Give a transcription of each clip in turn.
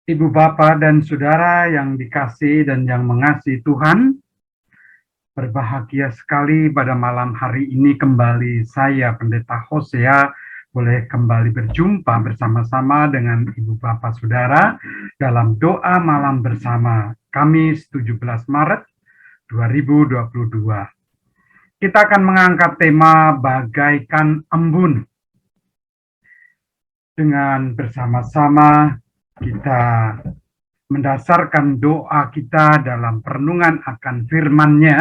Ibu Bapa dan Saudara yang dikasihi dan yang mengasihi Tuhan, berbahagia sekali pada malam hari ini kembali saya Pendeta Hosea boleh kembali berjumpa bersama-sama dengan Ibu Bapa Saudara dalam doa malam bersama Kamis 17 Maret 2022. Kita akan mengangkat tema bagaikan embun. Dengan bersama-sama kita mendasarkan doa kita dalam perenungan akan firman-Nya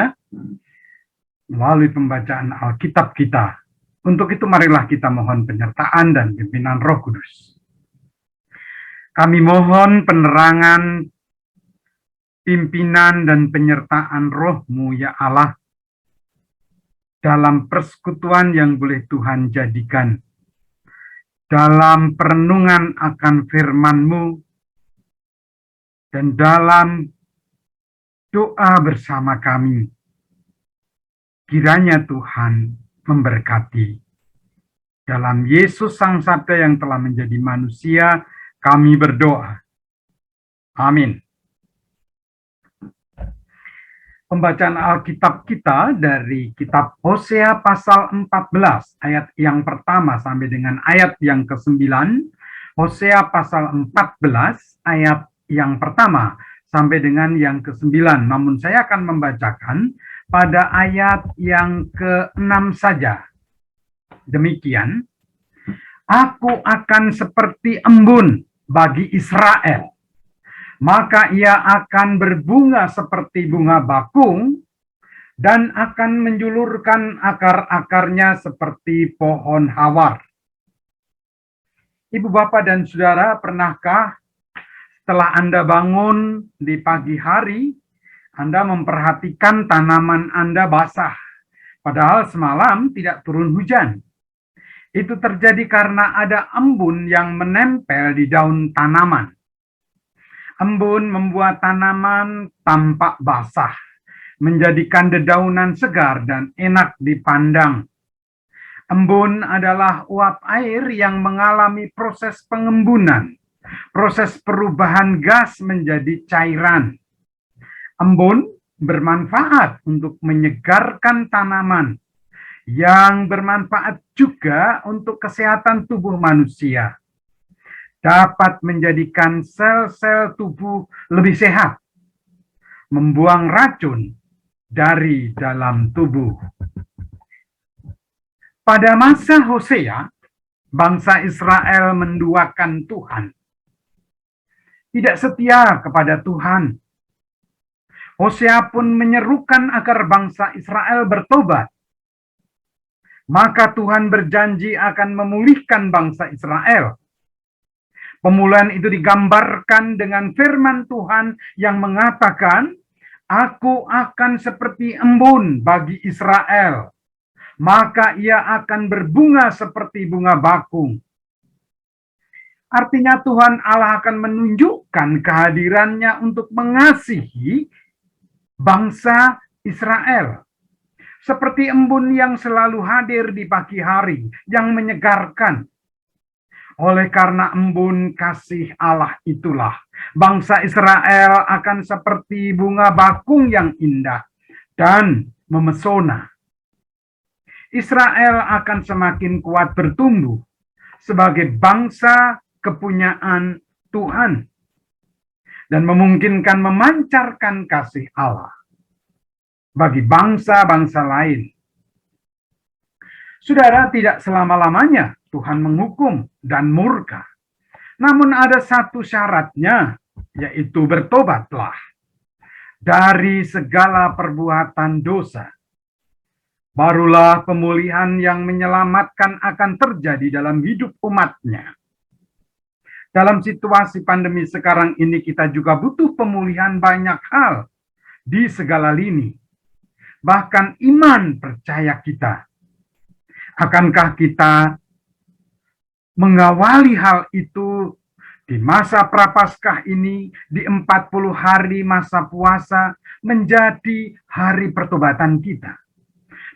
melalui pembacaan Alkitab kita. Untuk itu marilah kita mohon penyertaan dan pimpinan Roh Kudus. Kami mohon penerangan, pimpinan dan penyertaan Roh-Mu ya Allah dalam persekutuan yang boleh Tuhan jadikan dalam perenungan akan firman-Mu dan dalam doa bersama kami. Kiranya Tuhan memberkati. Dalam Yesus Sang Sabda yang telah menjadi manusia, kami berdoa. Amin. Pembacaan Alkitab kita dari kitab Hosea pasal 14, ayat yang pertama sampai dengan ayat yang ke-9. Hosea pasal 14, ayat yang pertama sampai dengan yang ke-9. Namun saya akan membacakan pada ayat yang ke-6 saja. Demikian, aku akan seperti embun bagi Israel, maka ia akan berbunga seperti bunga bakung dan akan menjulurkan akar-akarnya seperti pohon hawar. Ibu, Bapak, dan Saudara, pernahkah setelah Anda bangun di pagi hari, Anda memperhatikan tanaman Anda basah, padahal semalam tidak turun hujan? Itu terjadi karena ada embun yang menempel di daun tanaman. Embun membuat tanaman tampak basah, menjadikan dedaunan segar dan enak dipandang. Embun adalah uap air yang mengalami proses pengembunan, proses perubahan gas menjadi cairan. Embun bermanfaat untuk menyegarkan tanaman, yang bermanfaat juga untuk kesehatan tubuh manusia. Dapat menjadikan sel-sel tubuh lebih sehat, membuang racun dari dalam tubuh. Pada masa Hosea, bangsa Israel menduakan Tuhan, tidak setia kepada Tuhan. Hosea pun menyerukan agar bangsa Israel bertobat. Maka Tuhan berjanji akan memulihkan bangsa Israel. Pemulihan itu digambarkan dengan firman Tuhan yang mengatakan, aku akan seperti embun bagi Israel, maka ia akan berbunga seperti bunga bakung. Artinya Tuhan Allah akan menunjukkan kehadirannya untuk mengasihi bangsa Israel. Seperti embun yang selalu hadir di pagi hari, yang menyegarkan. Oleh karena embun kasih Allah itulah, bangsa Israel akan seperti bunga bakung yang indah dan memesona. Israel akan semakin kuat bertumbuh sebagai bangsa kepunyaan Tuhan dan memungkinkan memancarkan kasih Allah bagi bangsa-bangsa lain. Saudara, tidak selama-lamanya Tuhan menghukum dan murka. Namun ada satu syaratnya, yaitu bertobatlah dari segala perbuatan dosa. Barulah pemulihan yang menyelamatkan akan terjadi dalam hidup umatnya. Dalam situasi pandemi sekarang ini kita juga butuh pemulihan banyak hal di segala lini. Bahkan iman percaya kita. Akankah kita mengawali hal itu di masa Prapaskah ini, di 40 hari masa puasa, menjadi hari pertobatan kita?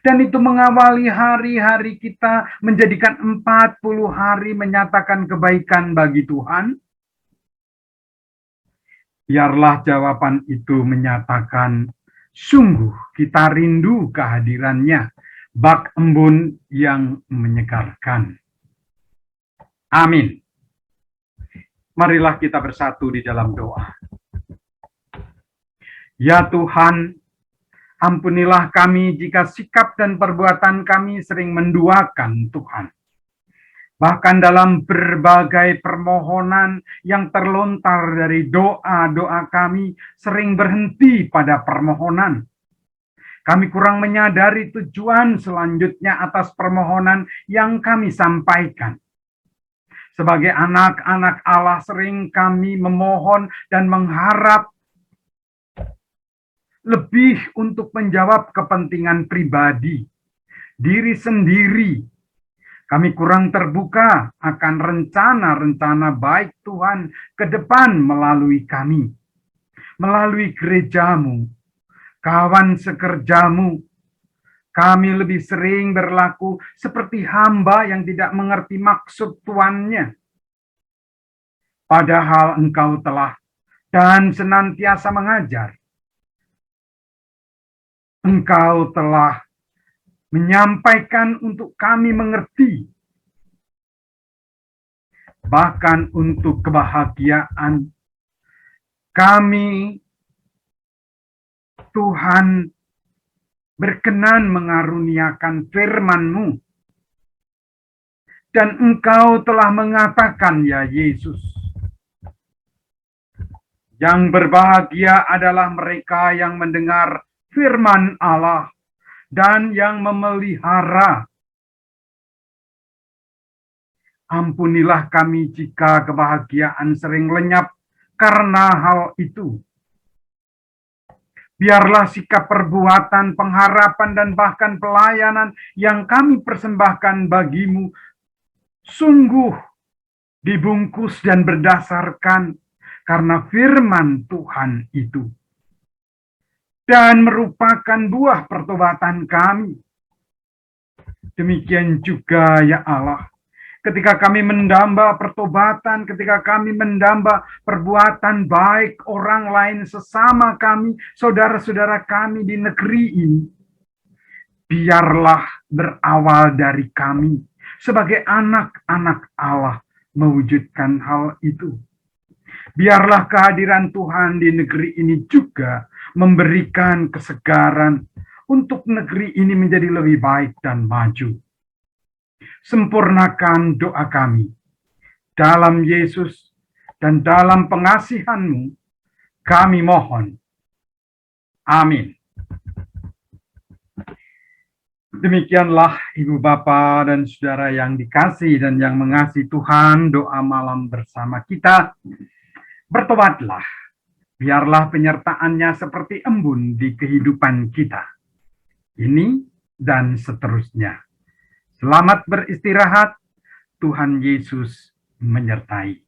Dan itu mengawali hari-hari kita, menjadikan 40 hari menyatakan kebaikan bagi Tuhan. Biarlah jawaban itu menyatakan, sungguh kita rindu kehadirannya, bak embun yang menyegarkan. Amin. Marilah kita bersatu di dalam doa. Ya Tuhan, ampunilah kami jika sikap dan perbuatan kami sering menduakan Tuhan. Bahkan dalam berbagai permohonan yang terlontar dari doa-doa kami sering berhenti pada permohonan. Kami kurang menyadari tujuan selanjutnya atas permohonan yang kami sampaikan. Sebagai anak-anak Allah sering kami memohon dan mengharap lebih untuk menjawab kepentingan pribadi, diri sendiri. Kami kurang terbuka akan rencana-rencana baik Tuhan ke depan melalui kami, melalui gerejamu, kawan sekerjamu. Kami lebih sering berlaku seperti hamba yang tidak mengerti maksud tuannya. Padahal Engkau telah dan senantiasa mengajar. Engkau telah menyampaikan untuk kami mengerti. Bahkan untuk kebahagiaan kami, Tuhan berkenan mengaruniakan firman-Mu. Dan Engkau telah mengatakan, ya Yesus, yang berbahagia adalah mereka yang mendengar firman Allah dan yang memelihara. Ampunilah kami jika kebahagiaan sering lenyap karena hal itu. Biarlah sikap perbuatan, pengharapan, dan bahkan pelayanan yang kami persembahkan bagimu sungguh dibungkus dan berdasarkan karena firman Tuhan itu. Dan merupakan buah pertobatan kami. Demikian juga ya Allah, ketika kami mendamba pertobatan, ketika kami mendamba perbuatan baik orang lain sesama kami, saudara-saudara kami di negeri ini, biarlah berawal dari kami sebagai anak-anak Allah mewujudkan hal itu. Biarlah kehadiran Tuhan di negeri ini juga memberikan kesegaran untuk negeri ini menjadi lebih baik dan maju. Sempurnakan doa kami dalam Yesus dan dalam pengasihan-Mu kami mohon. Amin. Demikianlah Ibu Bapa dan Saudara yang dikasihi dan yang mengasihi Tuhan, doa malam bersama kita. Bertobatlah, biarlah penyertaannya seperti embun di kehidupan kita. Ini dan seterusnya. Selamat beristirahat, Tuhan Yesus menyertai.